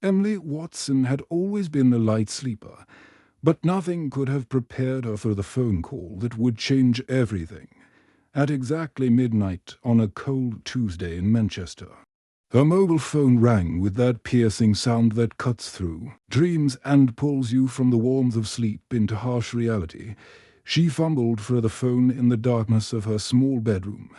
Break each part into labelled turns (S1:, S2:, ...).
S1: Emily Watson had always been a light sleeper, but nothing could have prepared her for the phone call that would change everything. At exactly midnight on a cold Tuesday in Manchester, her mobile phone rang with that piercing sound that cuts through dreams and pulls you from the warmth of sleep into harsh reality. She fumbled for the phone in the darkness of her small bedroom,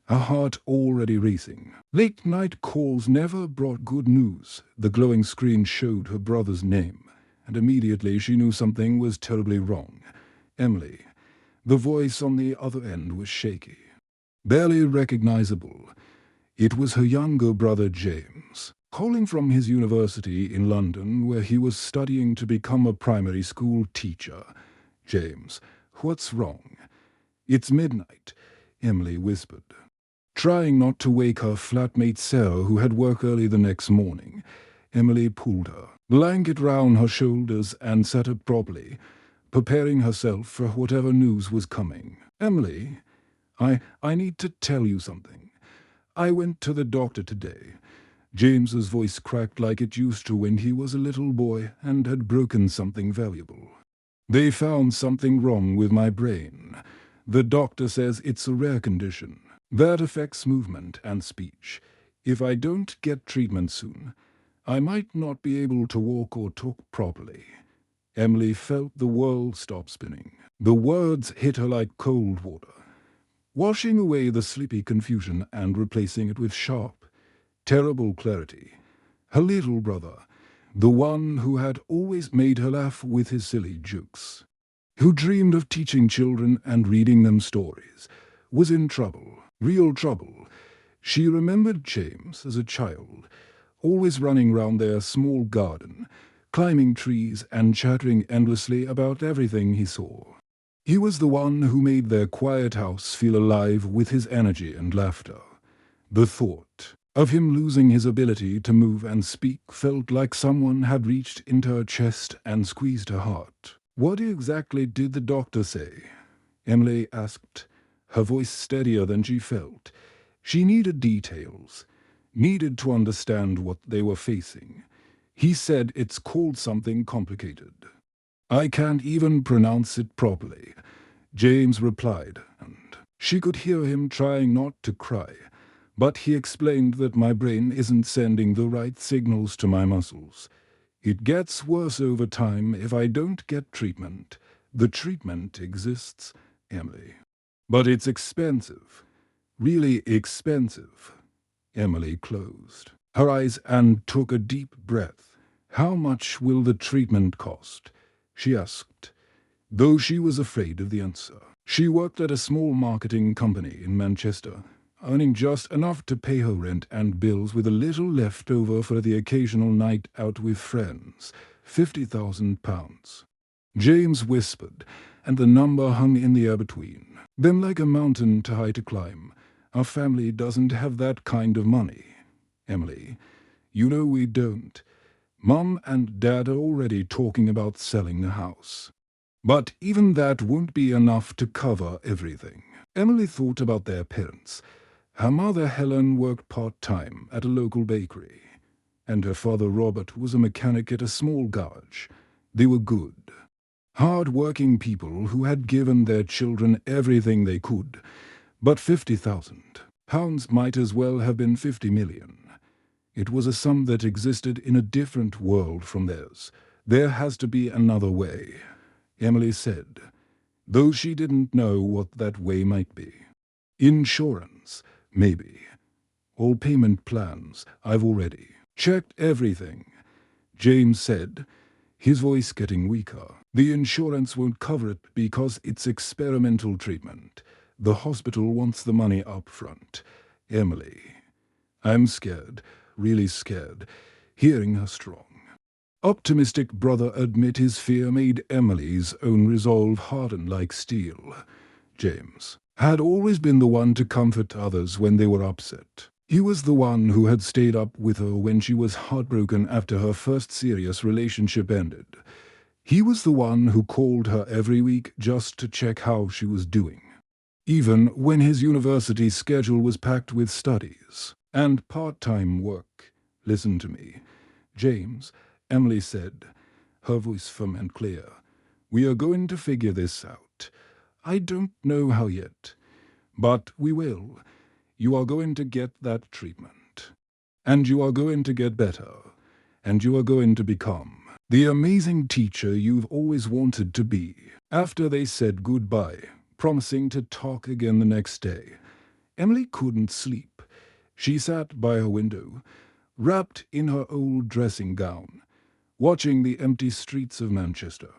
S1: her heart already racing. Late-night calls never brought good news. The glowing screen showed her brother's name, and immediately she knew something was terribly wrong. Emily. The voice on the other end was shaky, barely recognizable. It was her younger brother James, calling from his university in London where he was studying to become a primary school teacher. "James, what's wrong?" "It's midnight," Emily whispered, trying not to wake her flatmate Sarah, who had work early the next morning. Emily pulled her blanket round her shoulders and sat up properly, preparing herself for whatever news was coming. "Emily, I need to tell you something. I went to the doctor today." James's voice cracked like it used to when he was a little boy and had broken something valuable. "They found something wrong with my brain. The doctor says it's a rare condition that affects movement and speech. If I don't get treatment soon, I might not be able to walk or talk properly." Emily felt the world stop spinning. The words hit her like cold water, washing away the sleepy confusion and replacing it with sharp, terrible clarity. Her little brother, the one who had always made her laugh with his silly jokes, who dreamed of teaching children and reading them stories, was in trouble, real trouble. She remembered James as a child, always running round their small garden, climbing trees and chattering endlessly about everything he saw. He was the one who made their quiet house feel alive with his energy and laughter. The thought of him losing his ability to move and speak felt like someone had reached into her chest and squeezed her heart. "What exactly did the doctor say?" Emily asked, her voice steadier than she felt. She needed details, needed to understand what they were facing. "He said it's called something complicated. I can't even pronounce it properly," James replied, and she could hear him trying not to cry. "But he explained that my brain isn't sending the right signals to my muscles. It gets worse over time if I don't get treatment. The treatment exists, Emily. But it's expensive. Really expensive." Emily closed her eyes and took a deep breath. "How much will the treatment cost?" she asked, though she was afraid of the answer. She worked at a small marketing company in Manchester, earning just enough to pay her rent and bills with a little left over for the occasional night out with friends. £50,000. James whispered, and the number hung in the air between them like a mountain too high to climb. "Our family doesn't have that kind of money, Emily. You know we don't. Mum and Dad are already talking about selling the house. But even that won't be enough to cover everything." Emily thought about their parents. Her mother Helen worked part-time at a local bakery, and her father Robert was a mechanic at a small garage. They were good, hard-working people who had given their children everything they could. But £50,000 might as well have been 50 million. It was a sum that existed in a different world from theirs. "There has to be another way," Emily said, though she didn't know what that way might be. "Insurance, maybe. All payment plans, I've already checked everything," James said, his voice getting weaker. "The insurance won't cover it because it's experimental treatment. The hospital wants the money up front." Emily. "I'm scared, really scared," hearing her strong, optimistic brother admit his fear made Emily's own resolve harden like steel. James had always been the one to comfort others when they were upset. He was the one who had stayed up with her when she was heartbroken after her first serious relationship ended. He was the one who called her every week just to check how she was doing, even when his university schedule was packed with studies and part-time work. "Listen to me," "James," Emily said, her voice firm and clear, "we are going to figure this out. I don't know how yet, but we will. You are going to get that treatment. And you are going to get better. And you are going to become the amazing teacher you've always wanted to be." After they said goodbye, promising to talk again the next day, Emily couldn't sleep. She sat by her window, wrapped in her old dressing gown, watching the empty streets of Manchester.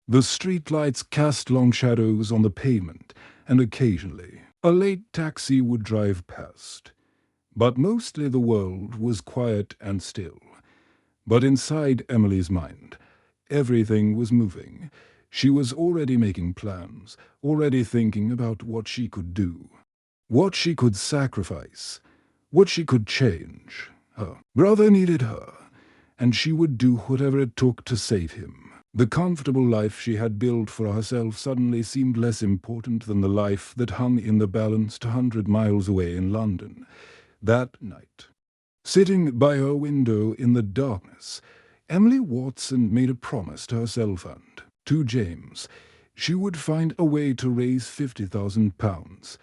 S1: The streetlights cast long shadows on the pavement, and occasionally a late taxi would drive past. But mostly the world was quiet and still. But inside Emily's mind, everything was moving. She was already making plans, already thinking about what she could do, what she could sacrifice, what she could change. Her brother needed her, and she would do whatever it took to save him. The comfortable life she had built for herself suddenly seemed less important than the life that hung in the balance 200 miles away in London. That night, sitting by her window in the darkness, Emily Watson made a promise to herself and to James. She would find a way to raise £50,000,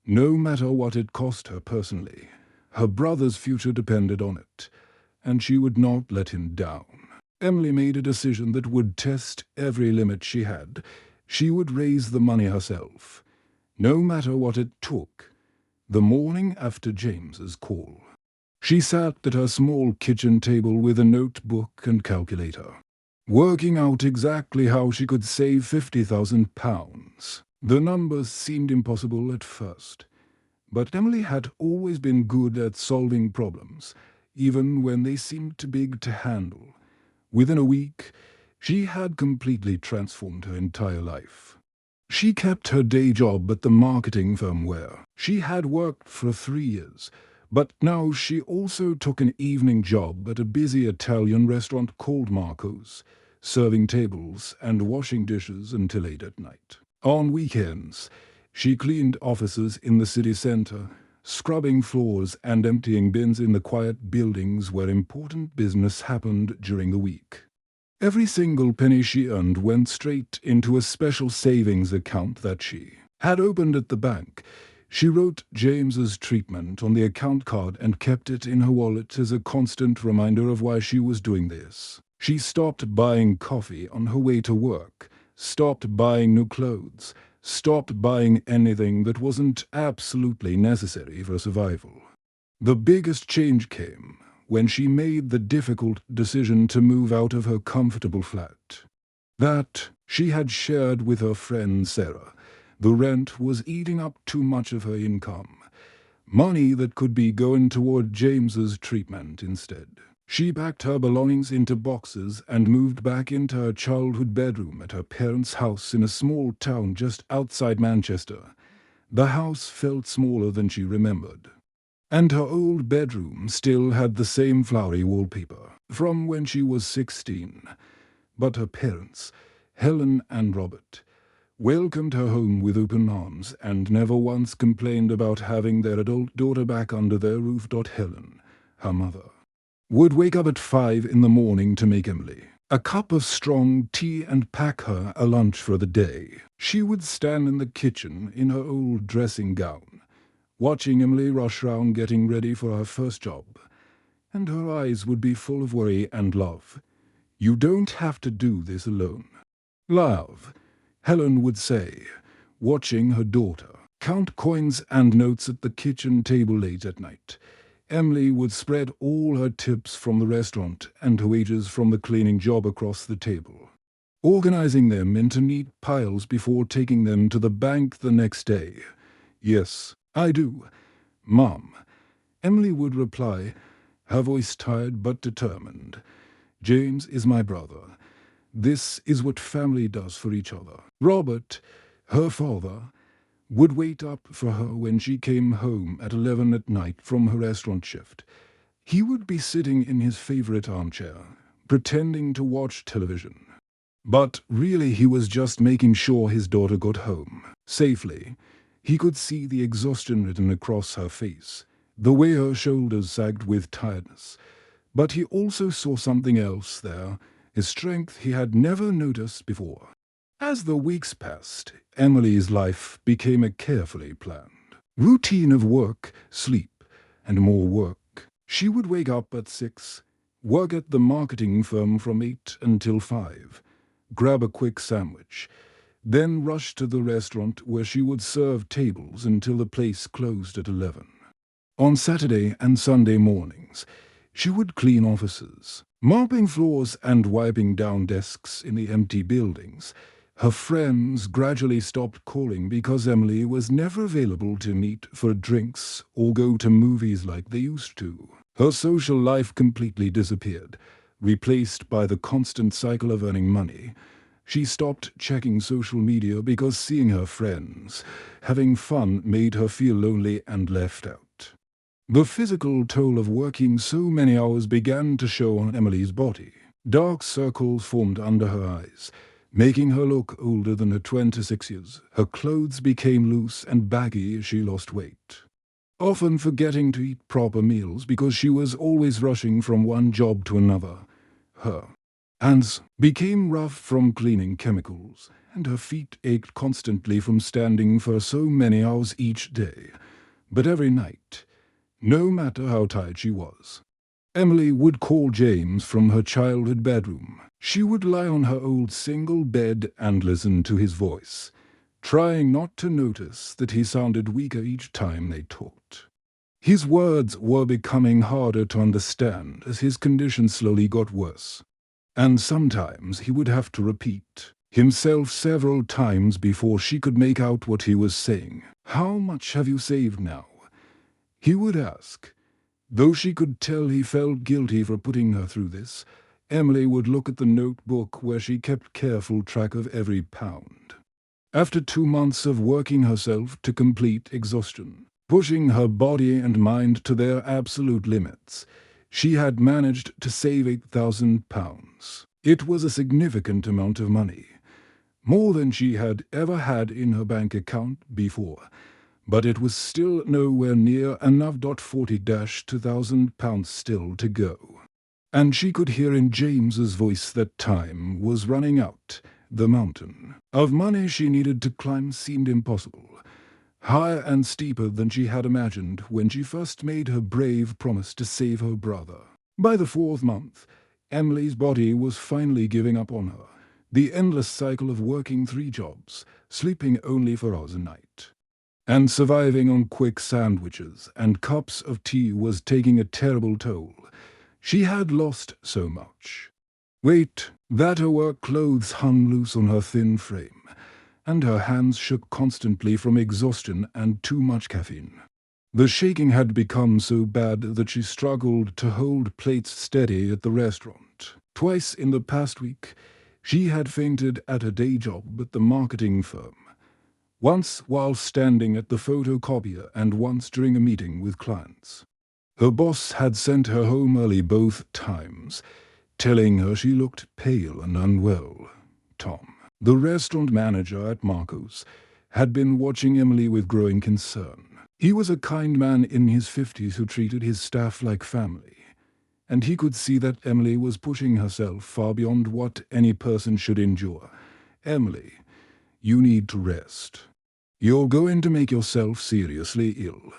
S1: no matter what it cost her personally. Her brother's future depended on it, and she would not let him down. Emily made a decision that would test every limit she had. She would raise the money herself, no matter what it took. The morning after James's call, she sat at her small kitchen table with a notebook and calculator, working out exactly how she could save £50,000. The numbers seemed impossible at first, but Emily had always been good at solving problems, even when they seemed too big to handle. Within a week, she had completely transformed her entire life. She kept her day job at the marketing firm where she had worked for 3 years, but now she also took an evening job at a busy Italian restaurant called Marco's, serving tables and washing dishes until late at night. On weekends, she cleaned offices in the city centre, scrubbing floors and emptying bins in the quiet buildings where important business happened during the week. Every single penny she earned went straight into a special savings account that she had opened at the bank. She wrote James's treatment on the account card and kept it in her wallet as a constant reminder of why she was doing this. She stopped buying coffee on her way to work, stopped buying new clothes, stopped buying anything that wasn't absolutely necessary for survival. The biggest change came when she made the difficult decision to move out of her comfortable flat that she had shared with her friend Sarah. The rent was eating up too much of her income, money that could be going toward James's treatment instead. She packed her belongings into boxes and moved back into her childhood bedroom at her parents' house in a small town just outside Manchester. The house felt smaller than she remembered, and her old bedroom still had the same flowery wallpaper from when she was 16. But her parents, Helen and Robert, welcomed her home with open arms and never once complained about having their adult daughter back under their roof. Helen, her mother, would wake up at 5 in the morning to make Emily a cup of strong tea and pack her a lunch for the day. She would stand in the kitchen in her old dressing gown, watching Emily rush round getting ready for her first job, and her eyes would be full of worry and love. "You don't have to do this alone, love," Helen would say, watching her daughter count coins and notes at the kitchen table late at night. Emily would spread all her tips from the restaurant and her wages from the cleaning job across the table, organizing them into neat piles before taking them to the bank the next day. "Yes, I do, Mom," Emily would reply, her voice tired but determined. "James is my brother. This is what family does for each other." Robert, her father, would wait up for her when she came home at 11 at night from her restaurant shift. He would be sitting in his favorite armchair, pretending to watch television. But really he was just making sure his daughter got home safely. He could see the exhaustion written across her face, the way her shoulders sagged with tiredness. But he also saw something else there, a strength he had never noticed before. As the weeks passed, Emily's life became a carefully planned routine of work, sleep, and more work. She would wake up at 6, work at the marketing firm from 8 until 5, grab a quick sandwich, then rush to the restaurant where she would serve tables until the place closed at 11. On Saturday and Sunday mornings, she would clean offices, mopping floors and wiping down desks in the empty buildings. Her friends gradually stopped calling because Emily was never available to meet for drinks or go to movies like they used to. Her social life completely disappeared, replaced by the constant cycle of earning money. She stopped checking social media because seeing her friends having fun made her feel lonely and left out. The physical toll of working so many hours began to show on Emily's body. Dark circles formed under her eyes, making her look older than her 26 years. Her clothes became loose and baggy as she lost weight, often forgetting to eat proper meals because she was always rushing from one job to another. Her hands became rough from cleaning chemicals, and her feet ached constantly from standing for so many hours each day. But every night, no matter how tired she was, Emily would call James from her childhood bedroom. She would lie on her old single bed and listen to his voice, trying not to notice that he sounded weaker each time they talked. His words were becoming harder to understand as his condition slowly got worse, and sometimes he would have to repeat himself several times before she could make out what he was saying. "How much have you saved now?" he would ask. Though she could tell he felt guilty for putting her through this, Emily would look at the notebook where she kept careful track of every pound. After 2 months of working herself to complete exhaustion, pushing her body and mind to their absolute limits, she had managed to save £8,000. It was a significant amount of money, more than she had ever had in her bank account before, but it was still nowhere near enough. £40,000 still to go. And she could hear in James's voice that time was running out. The mountain of money she needed to climb seemed impossible, higher and steeper than she had imagined when she first made her brave promise to save her brother. By the 4th month, Emily's body was finally giving up on her. The endless cycle of working 3 jobs, sleeping only for hours a night, and surviving on quick sandwiches and cups of tea was taking a terrible toll. She had lost so much weight that her work clothes hung loose on her thin frame, and her hands shook constantly from exhaustion and too much caffeine. The shaking had become so bad that she struggled to hold plates steady at the restaurant. Twice in the past week, she had fainted at a day job at the marketing firm. Once while standing at the photocopier and once during a meeting with clients. Her boss had sent her home early both times, telling her she looked pale and unwell. Tom, the restaurant manager at Marco's, had been watching Emily with growing concern. He was a kind man in his 50s who treated his staff like family, and he could see that Emily was pushing herself far beyond what any person should endure. "Emily, you need to rest. You're going to make yourself seriously ill,"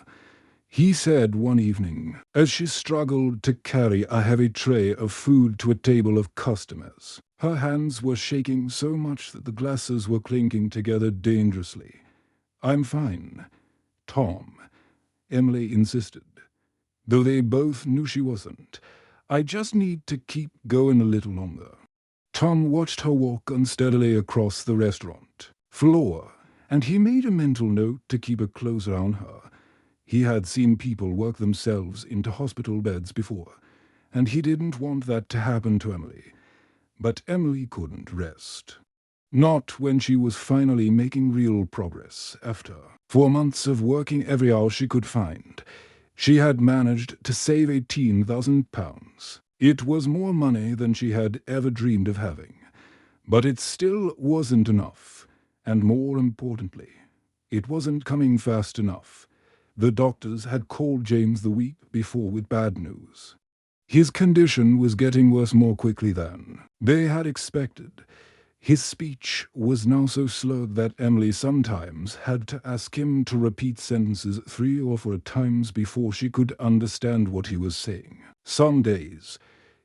S1: he said one evening, as she struggled to carry a heavy tray of food to a table of customers. Her hands were shaking so much that the glasses were clinking together dangerously. "I'm fine, Tom," Emily insisted, though they both knew she wasn't. "I just need to keep going a little longer." Tom watched her walk unsteadily across the restaurant floor, and he made a mental note to keep a close eye on her. He had seen people work themselves into hospital beds before, and he didn't want that to happen to Emily. But Emily couldn't rest. Not when she was finally making real progress. After 4 months of working every hour she could find, she had managed to save £18,000. It was more money than she had ever dreamed of having. But it still wasn't enough, and more importantly, it wasn't coming fast enough. The doctors had called James the week before with bad news. His condition was getting worse more quickly than they had expected. His speech was now so slurred that Emily sometimes had to ask him to repeat sentences 3 or 4 times before she could understand what he was saying. Some days,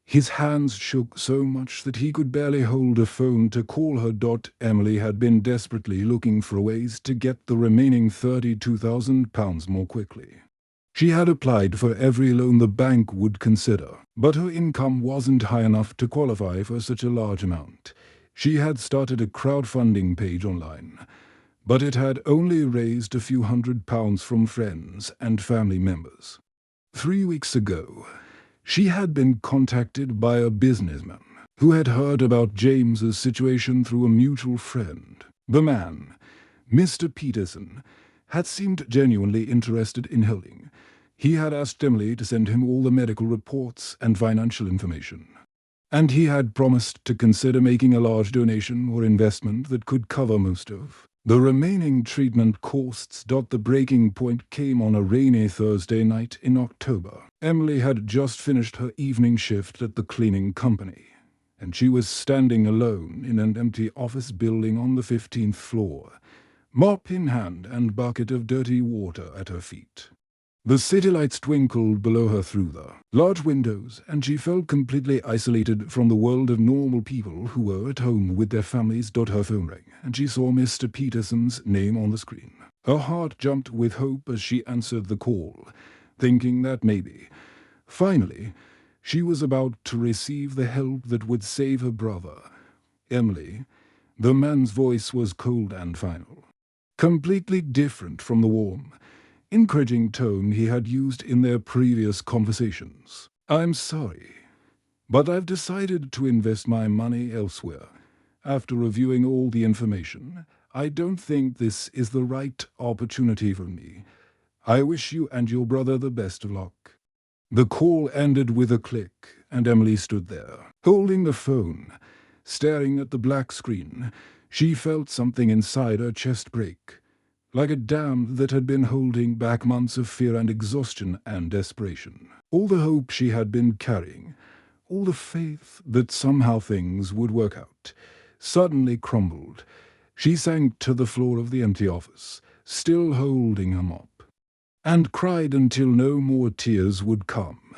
S1: his hands shook so much that he could barely hold a phone to call her. Emily had been desperately looking for ways to get the remaining £32,000 more quickly. She had applied for every loan the bank would consider, but her income wasn't high enough to qualify for such a large amount. She had started a crowdfunding page online, but it had only raised a few £100s from friends and family members. 3 weeks ago, she had been contacted by a businessman who had heard about James's situation through a mutual friend. The man, Mr. Peterson, had seemed genuinely interested in helping. He had asked Emily to send him all the medical reports and financial information, and he had promised to consider making a large donation or investment that could cover most of the remaining treatment costs. The breaking point came on a rainy Thursday night in October. Emily had just finished her evening shift at the cleaning company, and she was standing alone in an empty office building on the 15th floor, mop in hand and bucket of dirty water at her feet. The city lights twinkled below her through the large windows, and she felt completely isolated from the world of normal people who were at home with their families. Her phone rang, and she saw Mr. Peterson's name on the screen. Her heart jumped with hope as she answered the call, thinking that maybe, finally, she was about to receive the help that would save her brother. Emily. The man's voice was cold and final, completely different from the warm, encouraging tone he had used in their previous conversations. "I'm sorry, but I've decided to invest my money elsewhere. After reviewing all the information, I don't think this is the right opportunity for me. I wish you and your brother the best of luck." The call ended with a click, and Emily stood there, holding the phone, staring at the black screen. She felt something inside her chest break, like a dam that had been holding back months of fear and exhaustion and desperation. All the hope she had been carrying, all the faith that somehow things would work out, suddenly crumbled. She sank to the floor of the empty office, still holding her mop, and cried until no more tears would come.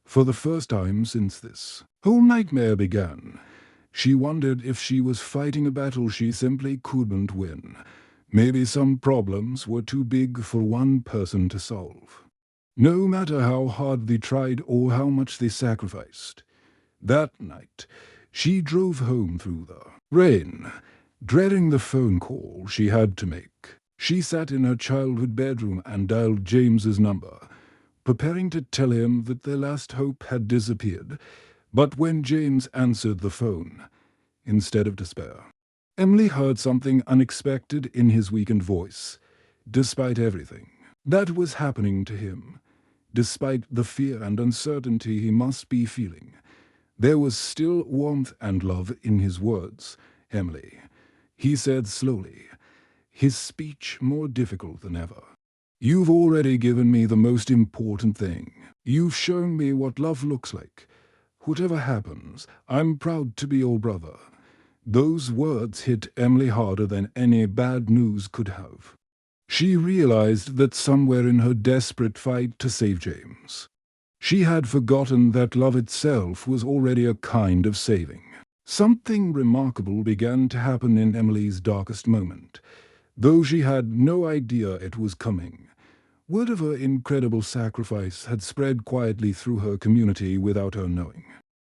S1: For the first time since this whole nightmare began, she wondered if she was fighting a battle she simply couldn't win. Maybe some problems were too big for one person to solve, no matter how hard they tried or how much they sacrificed. That night, she drove home through the rain, dreading the phone call she had to make. She sat in her childhood bedroom and dialed James's number, preparing to tell him that their last hope had disappeared. But when James answered the phone, instead of despair, Emily heard something unexpected in his weakened voice. Despite everything that was happening to him, despite the fear and uncertainty he must be feeling, there was still warmth and love in his words. "Emily," he said slowly, his speech more difficult than ever. "You've already given me the most important thing. You've shown me what love looks like. Whatever happens, I'm proud to be your brother." Those words hit Emily harder than any bad news could have. She realized that somewhere in her desperate fight to save James, she had forgotten that love itself was already a kind of saving. Something remarkable began to happen in Emily's darkest moment, though she had no idea it was coming. Word of her incredible sacrifice had spread quietly through her community without her knowing,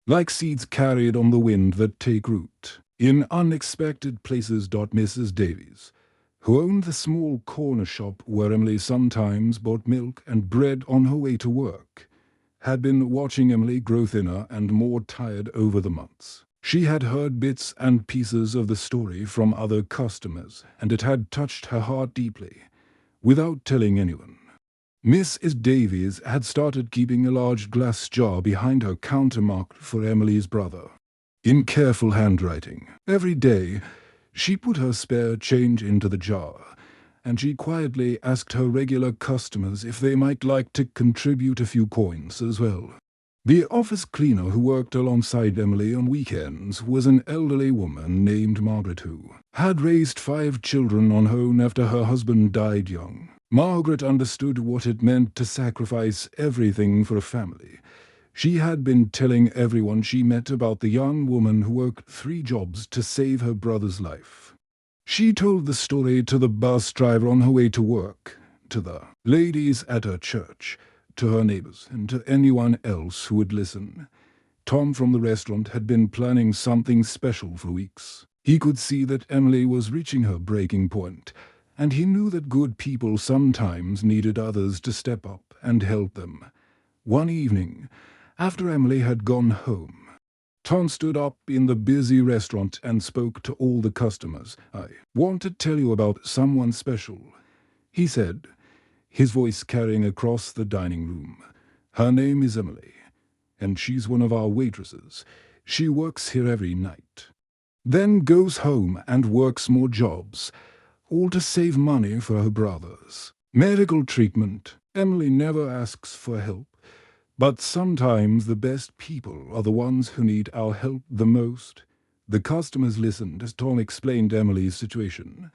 S1: like seeds carried on the wind that take root in unexpected places. Mrs. Davies, who owned the small corner shop where Emily sometimes bought milk and bread on her way to work, had been watching Emily grow thinner and more tired over the months. She had heard bits and pieces of the story from other customers, and it had touched her heart deeply, without telling anyone. Mrs. Davies had started keeping a large glass jar behind her counter marked for Emily's brother, in careful handwriting. Every day, she put her spare change into the jar, and she quietly asked her regular customers if they might like to contribute a few coins as well. The office cleaner who worked alongside Emily on weekends was an elderly woman named Margaret who had raised 5 children on her own after her husband died young. Margaret understood what it meant to sacrifice everything for a family. She had been telling everyone she met about the young woman who worked 3 jobs to save her brother's life. She told the story to the bus driver on her way to work, to the ladies at her church, to her neighbors, and to anyone else who would listen. Tom from the restaurant had been planning something special for weeks. He could see that Emily was reaching her breaking point, and he knew that good people sometimes needed others to step up and help them. One evening, after Emily had gone home, Tom stood up in the busy restaurant and spoke to all the customers. "I want to tell you about someone special," he said, his voice carrying across the dining room. "Her name is Emily, and she's one of our waitresses. She works here every night, then goes home and works more jobs, all to save money for her brothers. Medical treatment. Emily never asks for help, but sometimes the best people are the ones who need our help the most." The customers listened as Tom explained Emily's situation.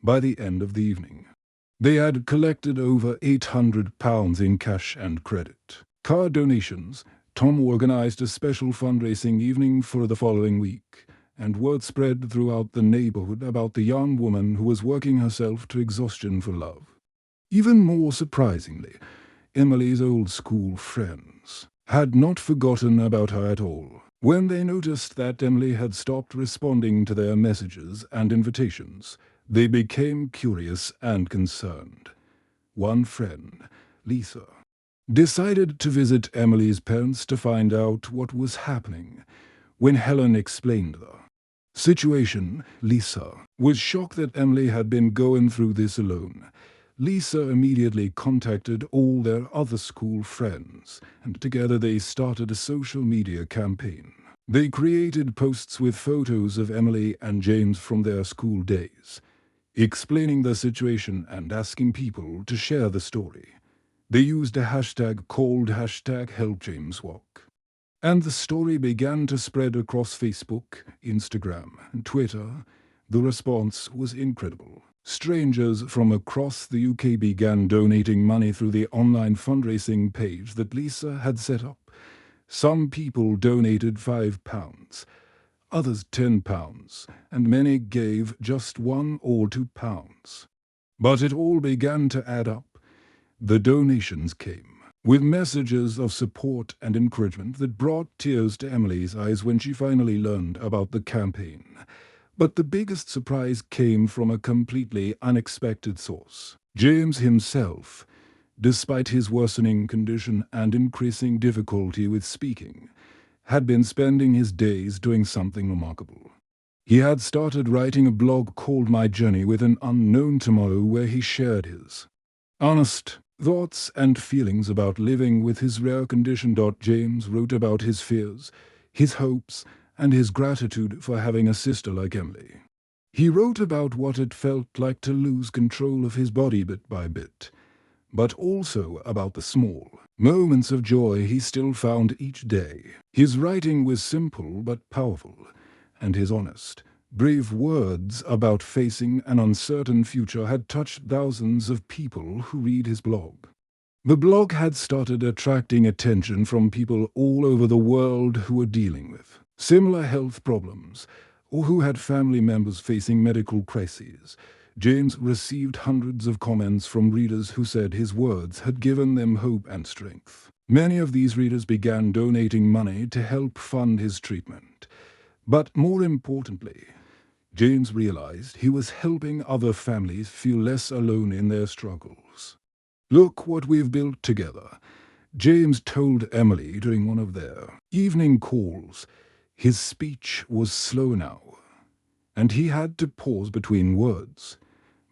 S1: By the end of the evening, they had collected over £800 in cash and credit card donations. Tom organized a special fundraising evening for the following week, and word spread throughout the neighborhood about the young woman who was working herself to exhaustion for love. Even more surprisingly, Emily's old school friends had not forgotten about her at all. When they noticed that Emily had stopped responding to their messages and invitations, they became curious and concerned. One friend, Lisa, decided to visit Emily's parents to find out what was happening. When Helen explained the situation, Lisa was shocked that Emily had been going through this alone. Lisa immediately contacted all their other school friends, and together they started a social media campaign. They created posts with photos of Emily and James from their school days, explaining the situation and asking people to share the story. They used a hashtag called #HelpJamesWalk. And the story began to spread across Facebook, Instagram, and Twitter. The response was incredible. Strangers from across the UK began donating money through the online fundraising page that Lisa had set up. Some people donated £5, others £10, and many gave just £1 or £2. But it all began to add up. The donations came with messages of support and encouragement that brought tears to Emily's eyes when she finally learned about the campaign. But the biggest surprise came from a completely unexpected source. James himself, despite his worsening condition and increasing difficulty with speaking, had been spending his days doing something remarkable. He had started writing a blog called My Journey with an Unknown Tomorrow, where he shared his honest thoughts and feelings about living with his rare condition. James wrote about his fears, his hopes, and his gratitude for having a sister like Emily. He wrote about what it felt like to lose control of his body bit by bit, but also about the small moments of joy he still found each day. His writing was simple but powerful, and his honest, brave words about facing an uncertain future had touched thousands of people who read his blog. The blog had started attracting attention from people all over the world who were dealing with similar health problems, or who had family members facing medical crises. James received hundreds of comments from readers who said his words had given them hope and strength. Many of these readers began donating money to help fund his treatment. But more importantly, James realized he was helping other families feel less alone in their struggles. "Look what we've built together," James told Emily during one of their evening calls. His speech was slow now, and he had to pause between words,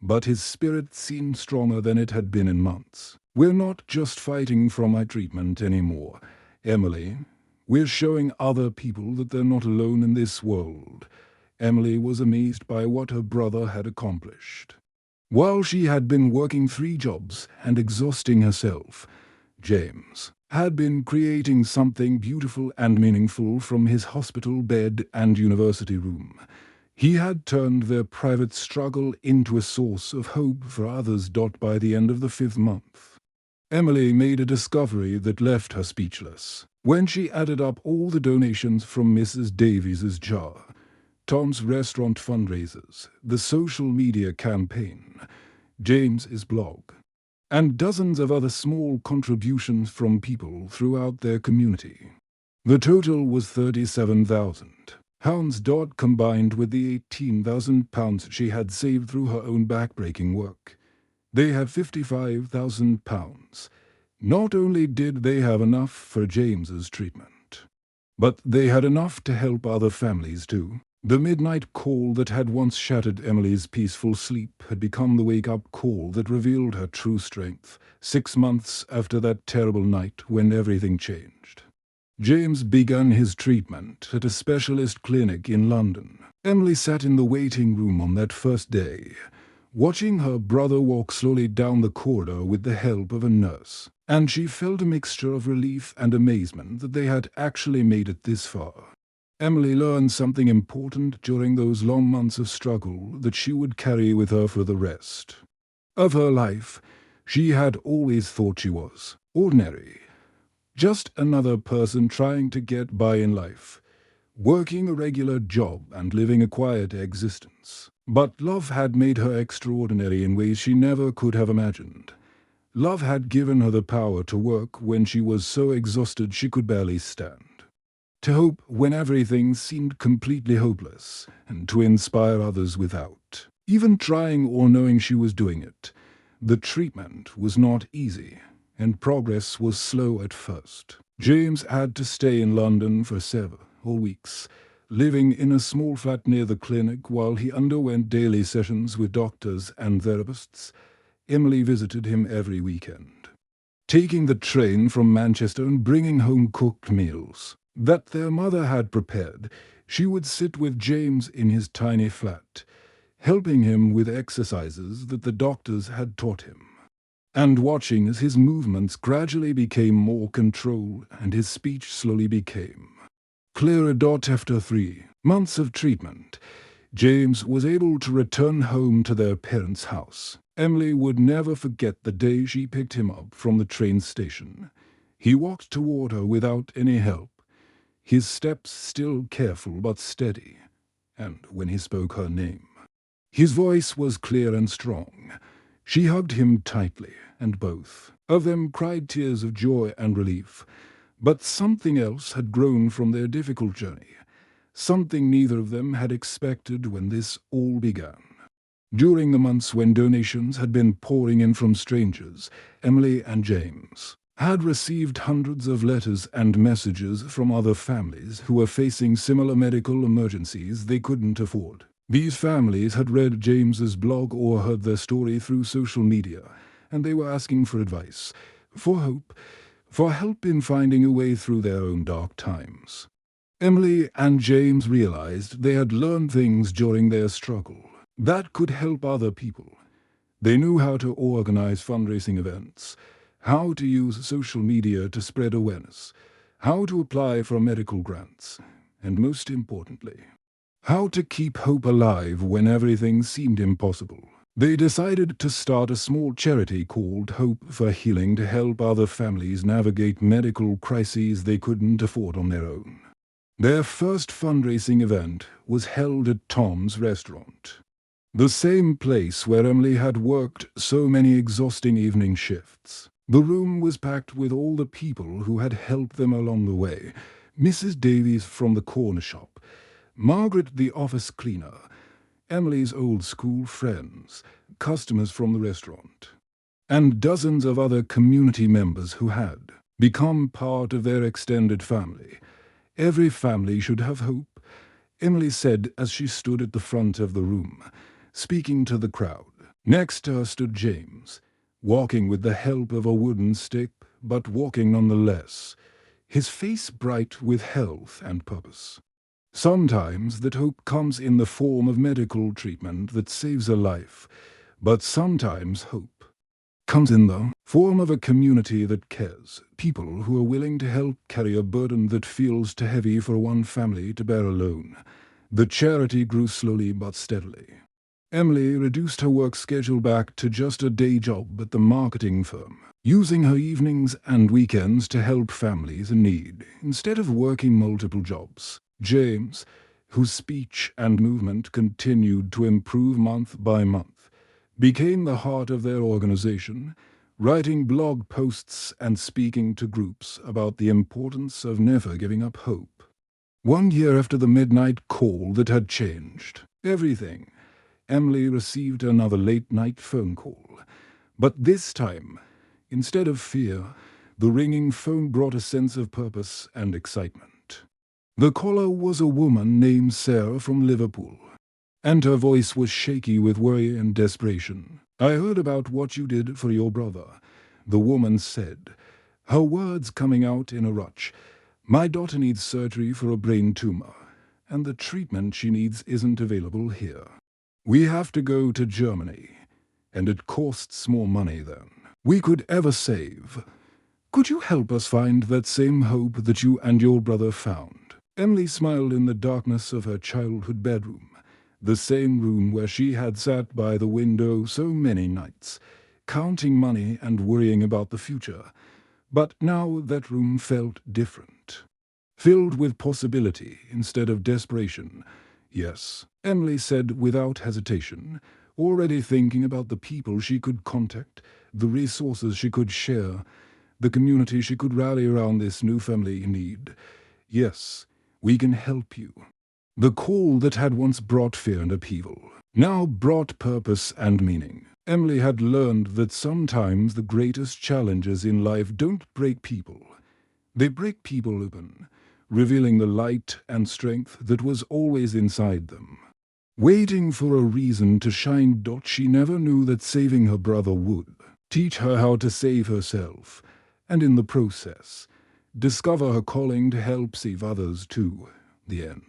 S1: but his spirit seemed stronger than it had been in months. "We're not just fighting for my treatment anymore, Emily. We're showing other people that they're not alone in this world." Emily was amazed by what her brother had accomplished. While she had been working 3 jobs and exhausting herself, James had been creating something beautiful and meaningful from his hospital bed and university room. He had turned their private struggle into a source of hope for others. By the end of the 5th month, Emily made a discovery that left her speechless. When she added up all the donations from Mrs. Davies's jar, Tom's restaurant fundraisers, the social media campaign, James's blog, and dozens of other small contributions from people throughout their community, the total was £37,000. Combined with the £18,000 she had saved through her own backbreaking work, they had £55,000. Not only did they have enough for James's treatment, but they had enough to help other families too. The midnight call that had once shattered Emily's peaceful sleep had become the wake-up call that revealed her true strength, 6 months after that terrible night when everything changed. James began his treatment at a specialist clinic in London. Emily sat in the waiting room on that first day, watching her brother walk slowly down the corridor with the help of a nurse, and she felt a mixture of relief and amazement that they had actually made it this far. Emily learned something important during those long months of struggle that she would carry with her for the rest of her life. She had always thought she was ordinary, just another person trying to get by in life, working a regular job and living a quiet existence. But love had made her extraordinary in ways she never could have imagined. Love had given her the power to work when she was so exhausted she could barely stand, to hope when everything seemed completely hopeless, and to inspire others without even trying or knowing she was doing it. The treatment was not easy, and progress was slow at first. James had to stay in London for several weeks, living in a small flat near the clinic while he underwent daily sessions with doctors and therapists. Emily visited him every weekend, taking the train from Manchester and bringing home cooked meals that their mother had prepared. She would sit with James in his tiny flat, helping him with exercises that the doctors had taught him, and watching as his movements gradually became more controlled and his speech slowly became clearer. After 3 months of treatment, James was able to return home to their parents' house. Emily would never forget the day she picked him up from the train station. He walked toward her without any help, his steps still careful but steady, and when he spoke her name, his voice was clear and strong. She hugged him tightly, and both of them cried tears of joy and relief. But something else had grown from their difficult journey, something neither of them had expected when this all began. During the months when donations had been pouring in from strangers, Emily and James had received hundreds of letters and messages from other families who were facing similar medical emergencies they couldn't afford. These families had read James's blog or heard their story through social media, and they were asking for advice, for hope, for help in finding a way through their own dark times. Emily and James realized they had learned things during their struggle that could help other people. They knew how to organize fundraising events, how to use social media to spread awareness, how to apply for medical grants, and most importantly, how to keep hope alive when everything seemed impossible. They decided to start a small charity called Hope for Healing to help other families navigate medical crises they couldn't afford on their own. Their first fundraising event was held at Tom's restaurant, the same place where Emily had worked so many exhausting evening shifts. The room was packed with all the people who had helped them along the way: Mrs. Davies from the corner shop, Margaret the office cleaner, Emily's old school friends, customers from the restaurant, and dozens of other community members who had become part of their extended family. Every family should have hope, Emily said as she stood at the front of the room, speaking to the crowd. Next to her stood James, walking with the help of a wooden stick, but walking nonetheless, his face bright with health and purpose. Sometimes that hope comes in the form of medical treatment that saves a life, but sometimes hope comes in the Form of a community that cares, people who are willing to help carry a burden that feels too heavy for one family to bear alone. The charity grew slowly but steadily. Emily reduced her work schedule back to just a day job at the marketing firm, using her evenings and weekends to help families in need, instead of working multiple jobs. James, whose speech and movement continued to improve month by month, became the heart of their organization, writing blog posts and speaking to groups about the importance of never giving up hope. 1 year after the midnight call that had changed everything, Emily received another late-night phone call. But this time, instead of fear, the ringing phone brought a sense of purpose and excitement. The caller was a woman named Sarah from Liverpool, and her voice was shaky with worry and desperation. "I heard about what you did for your brother," the woman said, her words coming out in a rush. "My daughter needs surgery for a brain tumor, and the treatment she needs isn't available here. We have to go to Germany, and it costs more money than we could ever save. Could you help us find that same hope that you and your brother found?" Emily smiled in the darkness of her childhood bedroom, the same room where she had sat by the window so many nights, counting money and worrying about the future. But now that room felt different, filled with possibility instead of desperation. "Yes," Emily said without hesitation, already thinking about the people she could contact, the resources she could share, the community she could rally around this new family in need. "Yes, we can help you." The call that had once brought fear and upheaval now brought purpose and meaning. Emily had learned that sometimes the greatest challenges in life don't break people. They break people open, revealing the light and strength that was always inside them, waiting for a reason to shine. She never knew that saving her brother would teach her how to save herself, and in the process, discover her calling to help save others too. The end.